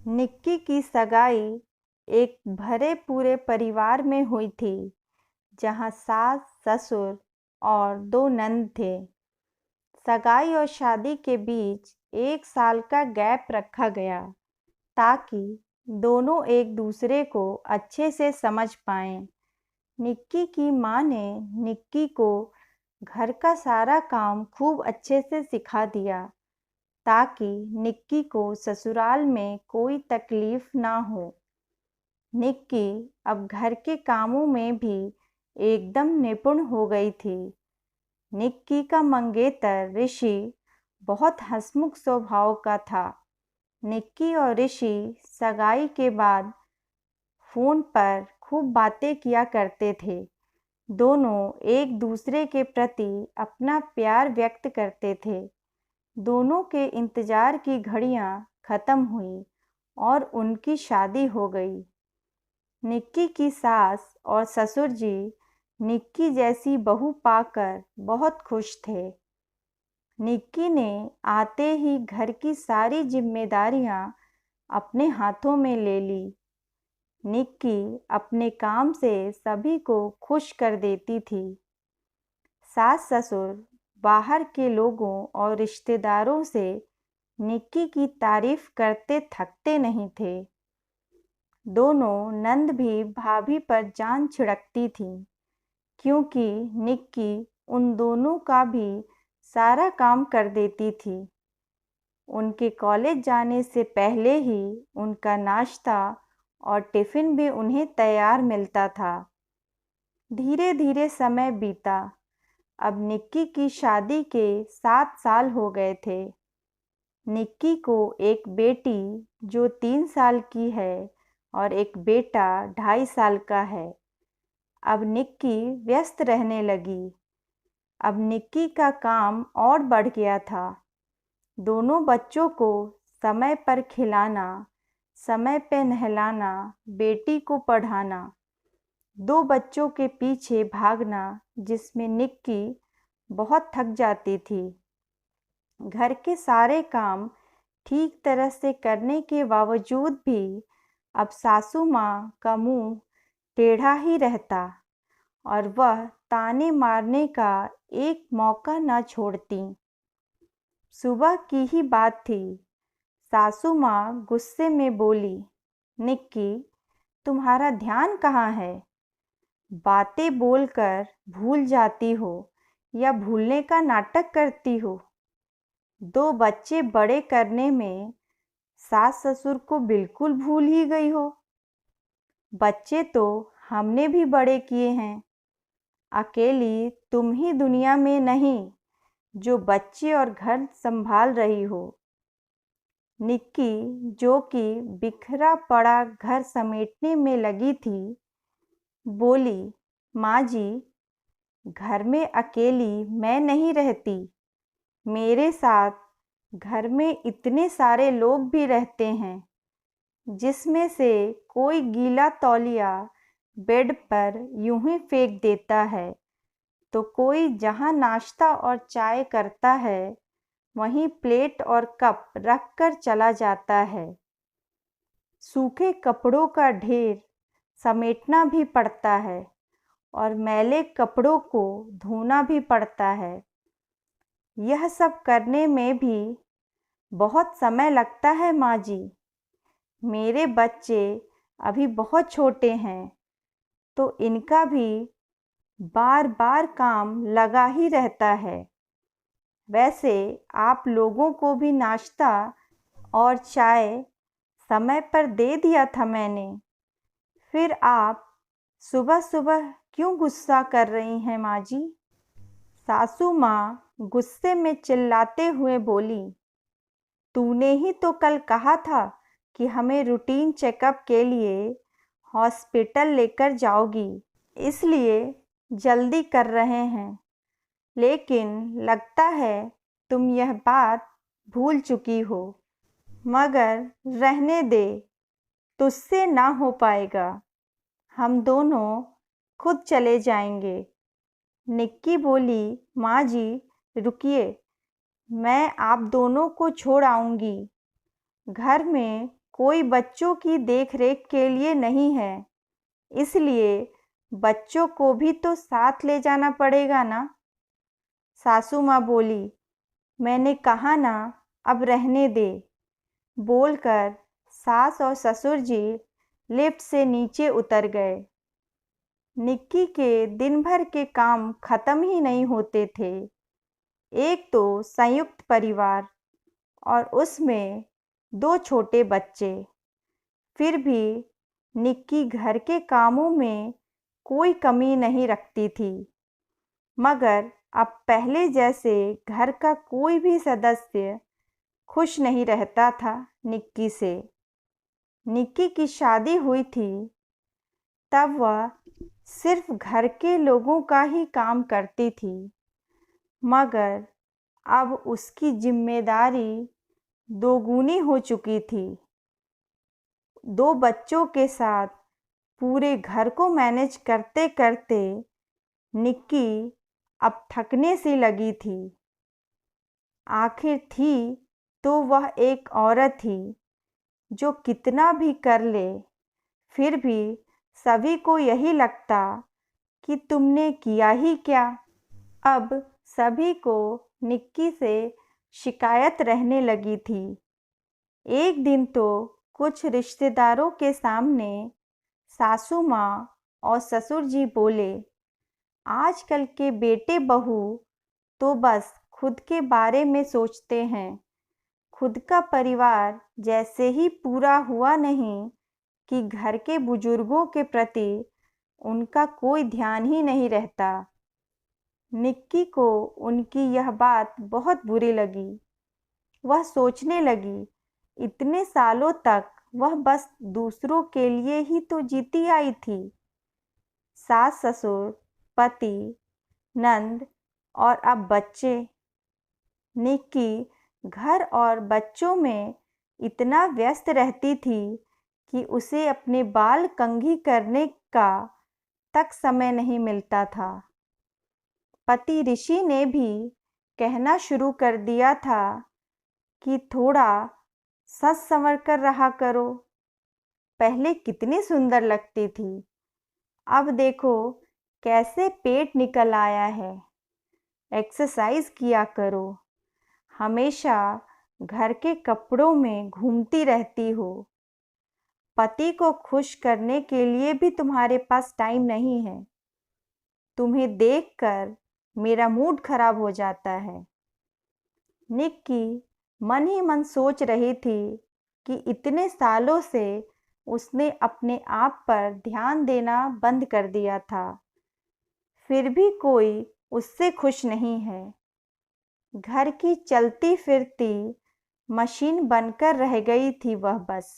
निक्की की सगाई एक भरे पूरे परिवार में हुई थी, जहां सास, ससुर और दो नंद थे। सगाई और शादी के बीच 1 साल का गैप रखा गया ताकि दोनों एक दूसरे को अच्छे से समझ पाएं। निक्की की माँ ने निक्की को घर का सारा काम खूब अच्छे से सिखा दिया ताकि निक्की को ससुराल में कोई तकलीफ ना हो। निक्की अब घर के कामों में भी एकदम निपुण हो गई थी। निक्की का मंगेतर ऋषि बहुत हंसमुख स्वभाव का था। निक्की और ऋषि सगाई के बाद फोन पर खूब बातें किया करते थे। दोनों एक दूसरे के प्रति अपना प्यार व्यक्त करते थे। दोनों के इंतजार की घड़ियां खत्म हुई और उनकी शादी हो गई। निक्की की सास और ससुर जी निक्की जैसी बहू पाकर बहुत खुश थे। निक्की ने आते ही घर की सारी जिम्मेदारियां अपने हाथों में ले ली। निक्की अपने काम से सभी को खुश कर देती थी। सास ससुर बाहर के लोगों और रिश्तेदारों से निक्की की तारीफ करते थकते नहीं थे। दोनों नंद भी भाभी पर जान छिड़कती थी, क्योंकि निक्की उन दोनों का भी सारा काम कर देती थी। उनके कॉलेज जाने से पहले ही उनका नाश्ता और टिफिन भी उन्हें तैयार मिलता था। धीरे धीरे समय बीता। अब निक्की की शादी के 7 साल हो गए थे। निक्की को एक बेटी जो 3 साल की है और एक बेटा 2.5 साल का है। अब निक्की व्यस्त रहने लगी। अब निक्की का काम और बढ़ गया था। दोनों बच्चों को समय पर खिलाना, समय पर नहलाना, बेटी को पढ़ाना, 2 बच्चों के पीछे भागना, जिसमें निक्की बहुत थक जाती थी। घर के सारे काम ठीक तरह से करने के बावजूद भी अब सासू माँ का मुंह टेढ़ा ही रहता और वह ताने मारने का एक मौका न छोड़ती। सुबह की ही बात थी। सासू माँ गुस्से में बोली, निक्की, तुम्हारा ध्यान कहाँ है? बातें बोलकर भूल जाती हो या भूलने का नाटक करती हो? 2 बच्चे बड़े करने में सास ससुर को बिल्कुल भूल ही गई हो। बच्चे तो हमने भी बड़े किए हैं। अकेली तुम ही दुनिया में नहीं जो बच्चे और घर संभाल रही हो। निक्की, जो कि बिखरा पड़ा घर समेटने में लगी थी, बोली, माँ जी, घर में अकेली मैं नहीं रहती। मेरे साथ घर में इतने सारे लोग भी रहते हैं, जिसमें से कोई गीला तौलिया बेड पर यूं ही फेंक देता है, तो कोई जहां नाश्ता और चाय करता है वहीं प्लेट और कप रख कर चला जाता है। सूखे कपड़ों का ढेर समेटना भी पड़ता है और मैले कपड़ों को धोना भी पड़ता है। यह सब करने में भी बहुत समय लगता है माँ जी। मेरे बच्चे अभी बहुत छोटे हैं, तो इनका भी बार बार काम लगा ही रहता है। वैसे आप लोगों को भी नाश्ता और चाय समय पर दे दिया था मैंने। फिर आप सुबह सुबह क्यों गुस्सा कर रही हैं माँ जी? सासू माँ गुस्से में चिल्लाते हुए बोली, तूने ही तो कल कहा था कि हमें रूटीन चेकअप के लिए हॉस्पिटल लेकर जाओगी, इसलिए जल्दी कर रहे हैं। लेकिन लगता है तुम यह बात भूल चुकी हो। मगर रहने दे, तुझसे ना हो पाएगा। हम दोनों खुद चले जाएंगे। निक्की बोली, माँ जी रुकिए, मैं आप दोनों को छोड़ आऊंगी। घर में कोई बच्चों की देखरेख के लिए नहीं है, इसलिए बच्चों को भी तो साथ ले जाना पड़ेगा ना। सासू माँ बोली, मैंने कहा ना, अब रहने दे। बोलकर सास और ससुर जी लिफ्ट से नीचे उतर गए। निक्की के दिन भर के काम खत्म ही नहीं होते थे। एक तो संयुक्त परिवार और उसमें 2 छोटे बच्चे। फिर भी निक्की घर के कामों में कोई कमी नहीं रखती थी, मगर अब पहले जैसे घर का कोई भी सदस्य खुश नहीं रहता था निक्की से। निक्की की शादी हुई थी तब वह सिर्फ घर के लोगों का ही काम करती थी, मगर अब उसकी जिम्मेदारी दोगुनी हो चुकी थी। 2 बच्चों के साथ पूरे घर को मैनेज करते करते निक्की अब थकने सी लगी थी। आखिर थी तो वह एक औरत थी जो कितना भी कर ले, फिर भी सभी को यही लगता कि तुमने किया ही क्या। अब सभी को निक्की से शिकायत रहने लगी थी। एक दिन तो कुछ रिश्तेदारों के सामने सासू माँ और ससुर जी बोले, आजकल के बेटे बहू तो बस खुद के बारे में सोचते हैं, खुद का परिवार जैसे ही पूरा हुआ नहीं कि घर के बुजुर्गों के प्रति उनका कोई ध्यान ही नहीं रहता। निक्की को उनकी यह बात बहुत बुरी लगी। वह सोचने लगी, इतने सालों तक वह बस दूसरों के लिए ही तो जीती आई थी। सास ससुर, पति, नंद और अब बच्चे। निक्की घर और बच्चों में इतना व्यस्त रहती थी कि उसे अपने बाल कंघी करने का तक समय नहीं मिलता था। पति ऋषि ने भी कहना शुरू कर दिया था कि थोड़ा सज संवर कर रहा करो। पहले कितनी सुंदर लगती थी, अब देखो कैसे पेट निकल आया है। एक्सरसाइज किया करो, हमेशा घर के कपड़ों में घूमती रहती हो। पति को खुश करने के लिए भी तुम्हारे पास टाइम नहीं है। तुम्हें देखकर मेरा मूड खराब हो जाता है। निक्की मन ही मन सोच रही थी कि इतने सालों से उसने अपने आप पर ध्यान देना बंद कर दिया था, फिर भी कोई उससे खुश नहीं है। घर की चलती फिरती मशीन बनकर रह गई थी वह बस।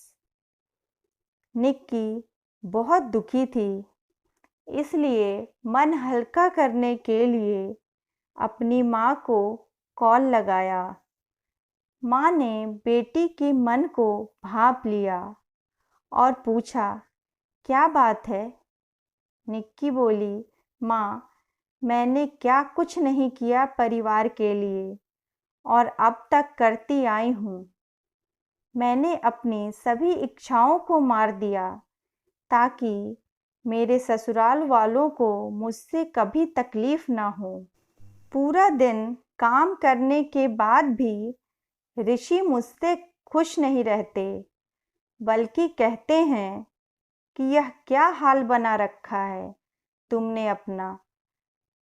निक्की बहुत दुखी थी, इसलिए मन हल्का करने के लिए अपनी माँ को कॉल लगाया। माँ ने बेटी के मन को भांप लिया और पूछा, क्या बात है? निक्की बोली, माँ, मैंने क्या कुछ नहीं किया परिवार के लिए और अब तक करती आई हूँ। मैंने अपनी सभी इच्छाओं को मार दिया ताकि मेरे ससुराल वालों को मुझसे कभी तकलीफ ना हो। पूरा दिन काम करने के बाद भी ऋषि मुझसे खुश नहीं रहते, बल्कि कहते हैं कि यह क्या हाल बना रखा है तुमने अपना।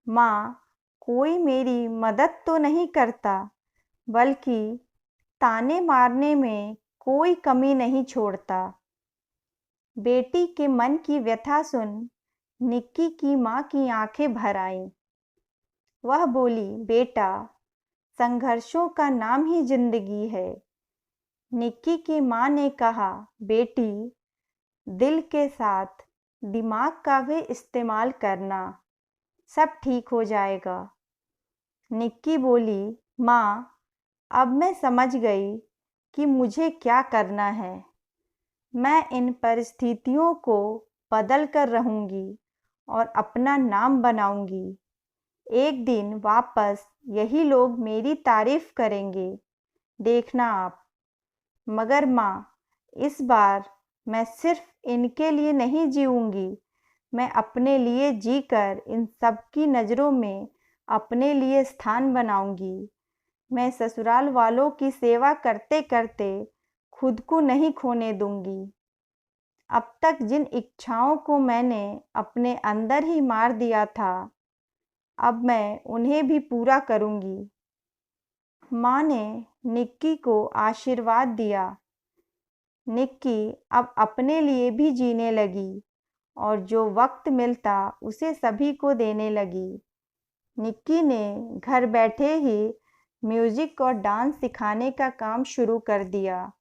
माँ, कोई मेरी मदद तो नहीं करता, बल्कि ताने मारने में कोई कमी नहीं छोड़ता। बेटी के मन की व्यथा सुन निक्की की माँ की आंखें भर आईं। वह बोली, बेटा, संघर्षों का नाम ही जिंदगी है। निक्की की माँ ने कहा, बेटी, दिल के साथ दिमाग का भी इस्तेमाल करना, सब ठीक हो जाएगा। निक्की बोली, माँ, अब मैं समझ गई कि मुझे क्या करना है। मैं इन परिस्थितियों को बदल कर रहूँगी और अपना नाम बनाऊँगी। एक दिन वापस यही लोग मेरी तारीफ करेंगे, देखना आप। मगर माँ, इस बार मैं सिर्फ इनके लिए नहीं जीऊँगी, मैं अपने लिए जीकर इन सब की नज़रों में अपने लिए स्थान बनाऊँगी। मैं ससुराल वालों की सेवा करते करते खुद को नहीं खोने दूँगी। अब तक जिन इच्छाओं को मैंने अपने अंदर ही मार दिया था, अब मैं उन्हें भी पूरा करूँगी। माँ ने निक्की को आशीर्वाद दिया। निक्की अब अपने लिए भी जीने लगी और जो वक्त मिलता उसे सभी को देने लगी। निक्की ने घर बैठे ही म्यूजिक और डांस सिखाने का काम शुरू कर दिया।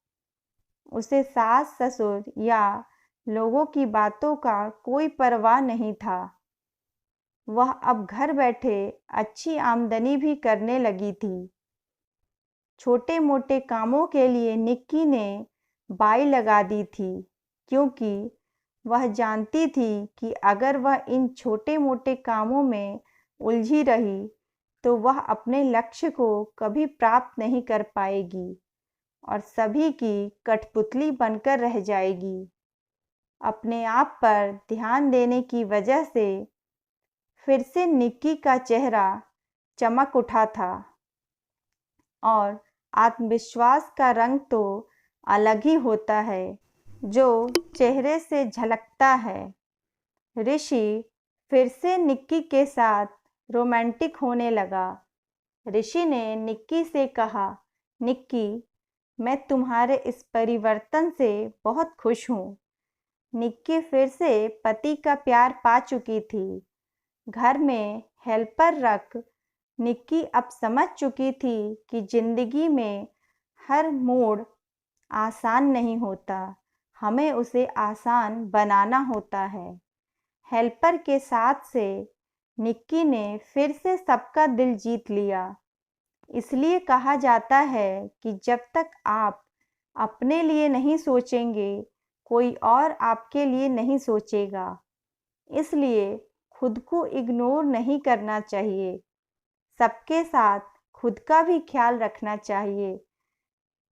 उसे सास ससुर या लोगों की बातों का कोई परवाह नहीं था। वह अब घर बैठे अच्छी आमदनी भी करने लगी थी। छोटे मोटे कामों के लिए निक्की ने बाई लगा दी थी, क्योंकि वह जानती थी कि अगर वह इन छोटे मोटे कामों में उलझी रही तो वह अपने लक्ष्य को कभी प्राप्त नहीं कर पाएगी और सभी की कठपुतली बनकर रह जाएगी। अपने आप पर ध्यान देने की वजह से फिर से निक्की का चेहरा चमक उठा था और आत्मविश्वास का रंग तो अलग ही होता है जो चेहरे से झलकता है। ऋषि फिर से निक्की के साथ रोमांटिक होने लगा। ऋषि ने निक्की से कहा, निक्की, मैं तुम्हारे इस परिवर्तन से बहुत खुश हूँ। निक्की फिर से पति का प्यार पा चुकी थी। घर में हेल्पर रख निक्की अब समझ चुकी थी कि जिंदगी में हर मोड़ आसान नहीं होता, हमें उसे आसान बनाना होता है। हेल्पर के साथ से निक्की ने फिर से सबका दिल जीत लिया। इसलिए कहा जाता है कि जब तक आप अपने लिए नहीं सोचेंगे, कोई और आपके लिए नहीं सोचेगा। इसलिए खुद को इग्नोर नहीं करना चाहिए। सबके साथ खुद का भी ख्याल रखना चाहिए।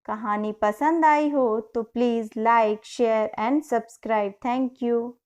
कहानी पसंद आई हो तो please like, share and subscribe. Thank you.